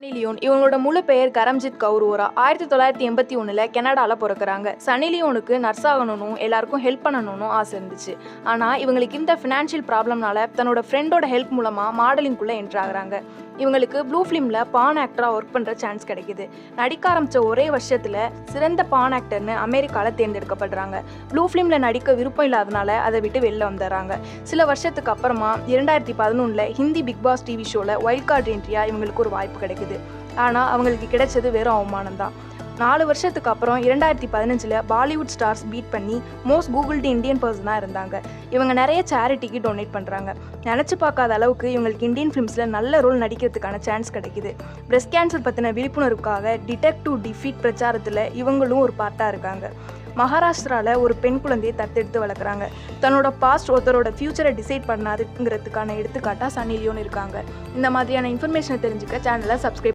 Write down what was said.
Sunny Leon இவங்களோட முழு பெயர் கரம்ஜித் கவுர் ஓரா. 1981 கனடாவில் பிறக்கிறாங்க. சன்னி லியோனுக்கு நர்ஸ் ஆகணும்னு எல்லாருக்கும் ஹெல்ப் பண்ணணும்னு ஆசை இருந்துச்சு. ஆனால் இவங்களுக்கு இந்த ஃபினான்ஷியல் ப்ராப்ளம்னால தன்னோட ஃப்ரெண்டோட ஹெல்ப் மூலமாக மாடலிங்குள்ளே என்ட்ரு ஆகுறாங்க. இவங்களுக்கு ப்ளூ ஃபிலிமில் பான் ஆக்டராக ஒர்க் பண்ணுற சான்ஸ் கிடைக்குது. நடிக்க ஆரம்பித்த ஒரே வருஷத்தில் சிறந்த பான் ஆக்டர்னு அமெரிக்காவில் தேர்ந்தெடுக்கப்படுறாங்க. ப்ளூ ஃபிலிமில் நடிக்க விருப்பம் இல்லாதனால அதை விட்டு வெளில வந்துடுறாங்க. சில வருஷத்துக்கு அப்புறமா 2011 ஹிந்தி பிக் பாஸ் டிவி ஷோவில் வைல்ட் கார்டு என்ட்ரியாக இவங்களுக்கு ஒரு வாய்ப்பு கிடைக்குது. ஆனால் அவங்களுக்கு கிடைச்சது வெறும் அவமானம் தான். 4 வருஷத்துக்கு அப்புறம் 2015 பாலிவுட் ஸ்டார்ஸ் பீட் பண்ணி மோஸ்ட் கூகுள்டு இந்தியன் பர்சனாக இருந்தாங்க. இவங்க நிறைய சேரிட்டிக்கு டொனேட் பண்ணுறாங்க. நினச்சி பார்க்காத அளவுக்கு இவங்களுக்கு இந்தியன் ஃபிலிம்ஸில் நல்ல ரோல் நடிக்கிறதுக்கான சான்ஸ் கிடைக்குது. பிரெஸ்ட் கேன்சர் பற்றின விழிப்புணர்வுக்காக டிடெக்ட் டு டிஃபீட் பிரச்சாரத்தில் இவங்களும் ஒரு பார்ட்டாக இருக்காங்க. மகாராஷ்டிராவில் ஒரு பெண் குழந்தையை தத்தெடுத்து வளர்க்குறாங்க. தன்னோட பாஸ்ட் ஒருத்தரோட ஃப்யூச்சரை டிசைட் பண்ணாதுங்கிறதுக்கான எடுத்துக்காட்டாக சன்னி லியோன் இருக்காங்க. இந்த மாதிரியான இன்ஃபர்மேஷனை தெரிஞ்சுக்க சேனலை சப்ஸ்கிரைப்